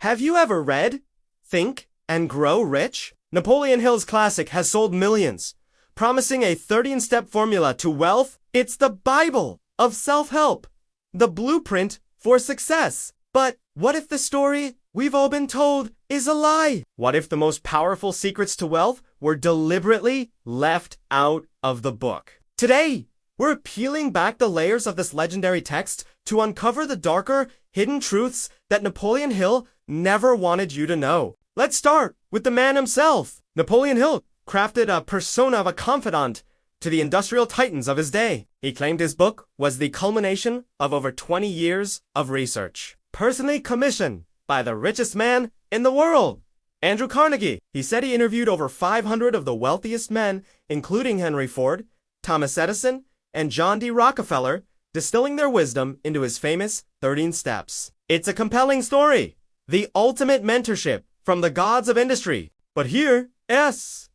Have you ever read Think and Grow Rich? Napoleon Hill's classic has sold millions, promising a 13-step formula to wealth. It's the Bible of self-help, the blueprint for success. But what if the story we've all been told is a lie? What if the most powerful secrets to wealth were deliberately left out of the book? Today, we're peeling back the layers of this legendary text to uncover the darker, hidden truths that Napoleon Hill never wanted you to know. Let's start with the man himself. Napoleon Hill crafted a persona of a confidant to the industrial titans of his day. He claimed his book was the culmination of over 20 years of research, personally commissioned by the richest man in the world, Andrew Carnegie. He said he interviewed over 500 of the wealthiest men, including Henry Ford, Thomas Edison, and John D. Rockefeller, distilling their wisdom into his famous 13 steps. It's a compelling story, the ultimate mentorship from the gods of industry. But here is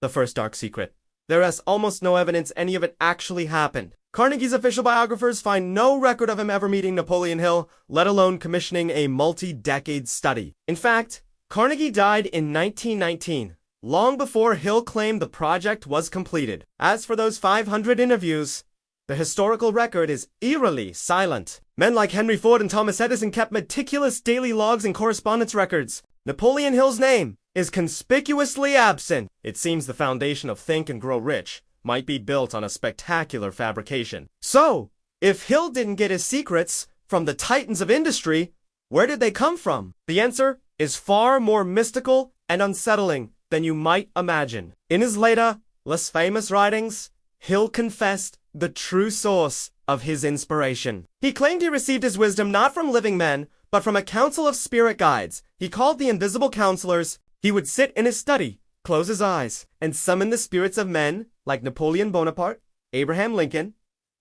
the first dark secret. There is almost no evidence any of it actually happened. Carnegie's official biographers find no record of him ever meeting Napoleon Hill, let alone commissioning a multi-decade study. In fact, Carnegie died in 1919, long before Hill claimed the project was completed. As for those 500 interviews, the historical record is eerily silent. Men like Henry Ford and Thomas Edison kept meticulous daily logs and correspondence records. Napoleon Hill's name is conspicuously absent. It seems the foundation of Think and Grow Rich might be built on a spectacular fabrication. So, if Hill didn't get his secrets from the titans of industry, where did they come from? The answer is far more mystical and unsettling than you might imagine. In his later, less famous writings, Hill confessed the true source of his inspiration. He claimed he received his wisdom not from living men, but from a council of spirit guides he called the invisible counselors. He would sit in his study, close his eyes, and summon the spirits of men like Napoleon Bonaparte, Abraham Lincoln,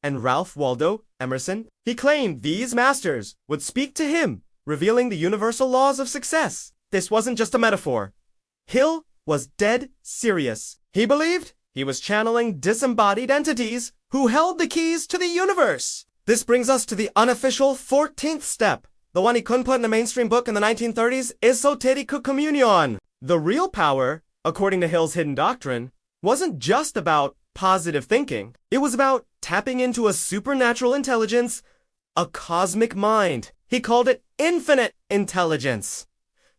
and Ralph Waldo Emerson. He claimed these masters would speak to him, revealing the universal laws of success. This wasn't just a metaphor. Hill was dead serious. He believed he was channeling disembodied entities who held the keys to the universe. This brings us to the unofficial 14th step, the one he couldn't put in a mainstream book in the 1930s, Esoterico Communion. The real power, according to Hill's hidden doctrine, wasn't just about positive thinking. It was about tapping into a supernatural intelligence, a cosmic mind. He called it infinite intelligence.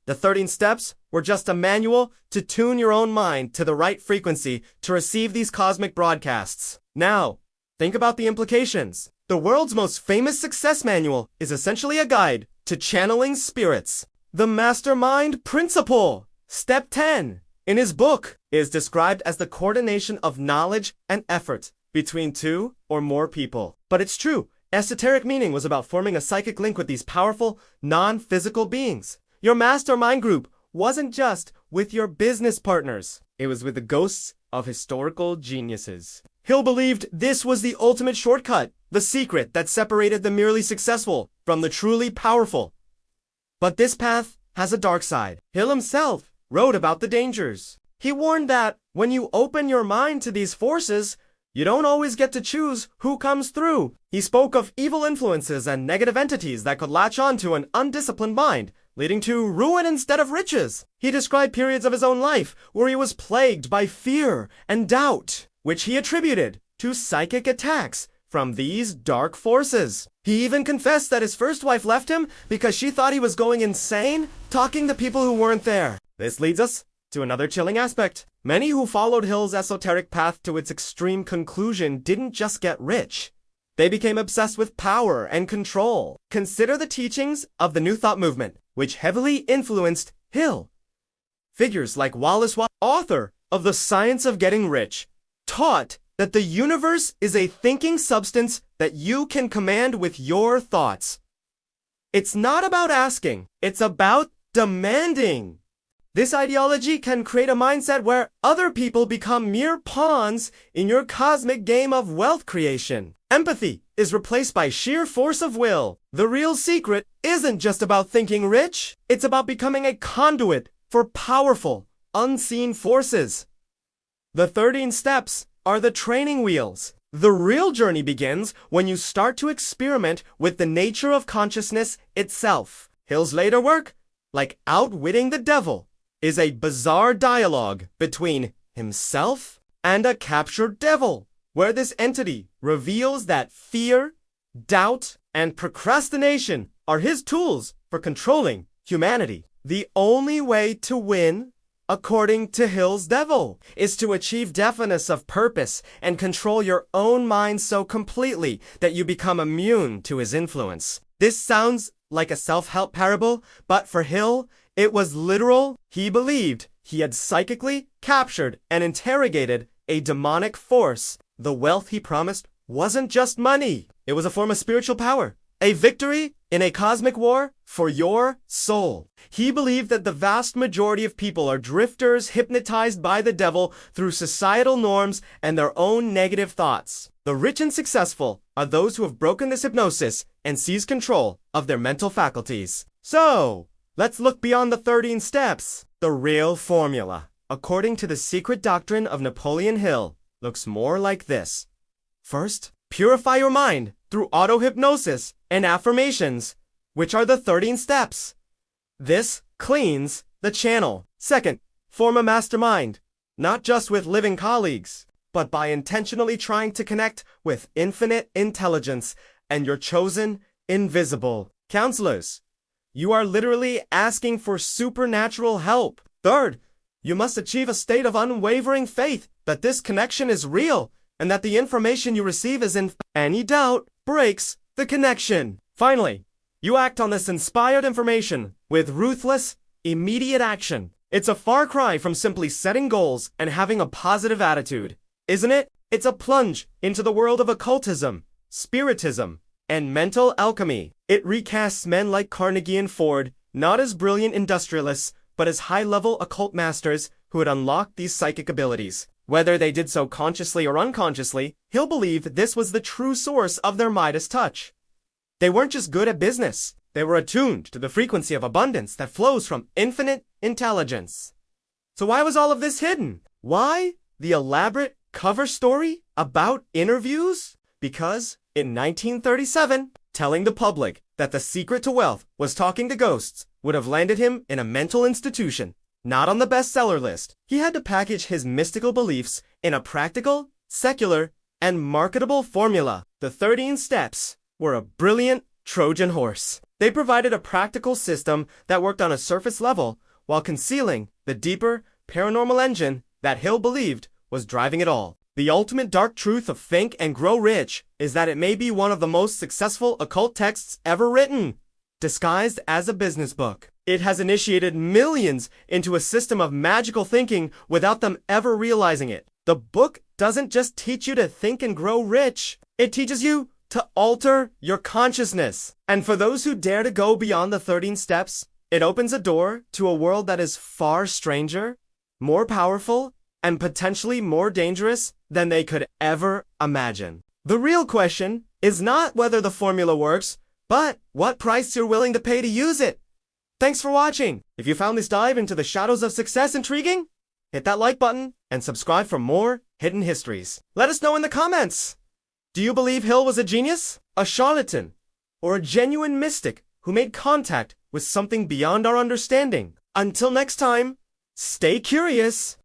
The 13 steps were just a manual to tune your own mind to the right frequency to receive these cosmic broadcasts. Now, think about the implications. The world's most famous success manual is essentially a guide to channeling spirits. The mastermind principle, step 10, in his book, is described as the coordination of knowledge and effort between two or more people. But it's true, esoteric meaning was about forming a psychic link with these powerful, non-physical beings. Your mastermind group wasn't just with your business partners. It was with the ghosts of historical geniuses. Hill believed this was the ultimate shortcut, the secret that separated the merely successful from the truly powerful. But this path has a dark side. Hill himself wrote about the dangers. He warned that when you open your mind to these forces, you don't always get to choose who comes through. He spoke of evil influences and negative entities that could latch on to an undisciplined mind, leading to ruin instead of riches. He described periods of his own life where he was plagued by fear and doubt, which he attributed to psychic attacks from these dark forces. He even confessed that his first wife left him because she thought he was going insane, talking to people who weren't there. This leads us to another chilling aspect. Many who followed Hill's esoteric path to its extreme conclusion didn't just get rich. They became obsessed with power and control. Consider the teachings of the New Thought movement, which heavily influenced Hill. Figures like Wallace Wattles, author of The Science of Getting Rich, taught that the universe is a thinking substance that you can command with your thoughts. It's not about asking, it's about demanding. This ideology can create a mindset where other people become mere pawns in your cosmic game of wealth creation. Empathy is replaced by sheer force of will. The real secret isn't just about thinking rich, it's about becoming a conduit for powerful, unseen forces. The 13 steps are the training wheels. The real journey begins when you start to experiment with the nature of consciousness itself. Hill's later work like outwitting the devil, is a bizarre dialogue between himself and a captured devil, where this entity reveals that fear, doubt, and procrastination are his tools for controlling humanity. The only way to win, according to Hill's devil, is to achieve definiteness of purpose and control your own mind so completely that you become immune to his influence. This sounds like a self-help parable, but for Hill, it was literal. He believed he had psychically captured and interrogated a demonic force. The wealth he promised wasn't just money. It was a form of spiritual power, a victory in a cosmic war for your soul. He believed that the vast majority of people are drifters hypnotized by the devil through societal norms and their own negative thoughts. The rich and successful are those who have broken this hypnosis and seized control of their mental faculties. So, let's look beyond the 13 steps. The real formula, according to the secret doctrine of Napoleon Hill, looks more like this. First, purify your mind through auto-hypnosis and affirmations, which are the 13 steps. This cleans the channel. Second, form a mastermind, not just with living colleagues, but by intentionally trying to connect with infinite intelligence and your chosen invisible counselors. You are literally asking for supernatural help. Third, you must achieve a state of unwavering faith that this connection is real and that the information you receive is in. Any doubt breaks the connection. Finally, you act on this inspired information with ruthless, immediate action. It's a far cry from simply setting goals and having a positive attitude, isn't it? It's a plunge into the world of occultism, spiritism, and mental alchemy. It recasts men like Carnegie and Ford, not as brilliant industrialists, but as high-level occult masters who had unlocked these psychic abilities. Whether they did so consciously or unconsciously, Hill believed this was the true source of their Midas touch. They weren't just good at business. They were attuned to the frequency of abundance that flows from infinite intelligence. So why was all of this hidden? Why the elaborate cover story about interviews? Because in 1937, telling the public that the secret to wealth was talking to ghosts would have landed him in a mental institution, not on the bestseller list. He had to package his mystical beliefs in a practical, secular, and marketable formula. The 13 steps were a brilliant Trojan horse. They provided a practical system that worked on a surface level while concealing the deeper, paranormal engine that Hill believed was driving it all. The ultimate dark truth of Think and Grow Rich is that it may be one of the most successful occult texts ever written, disguised as a business book. It has initiated millions into a system of magical thinking without them ever realizing it. The book doesn't just teach you to think and grow rich. It teaches you to alter your consciousness. And for those who dare to go beyond the 13 steps, it opens a door to a world that is far stranger, more powerful, and potentially more dangerous than they could ever imagine. The real question is not whether the formula works, but what price you're willing to pay to use it. Thanks for watching. If you found this dive into the shadows of success intriguing, hit that like button and subscribe for more hidden histories. Let us know in the comments. Do you believe Hill was a genius, a charlatan, or a genuine mystic who made contact with something beyond our understanding? Until next time, stay curious.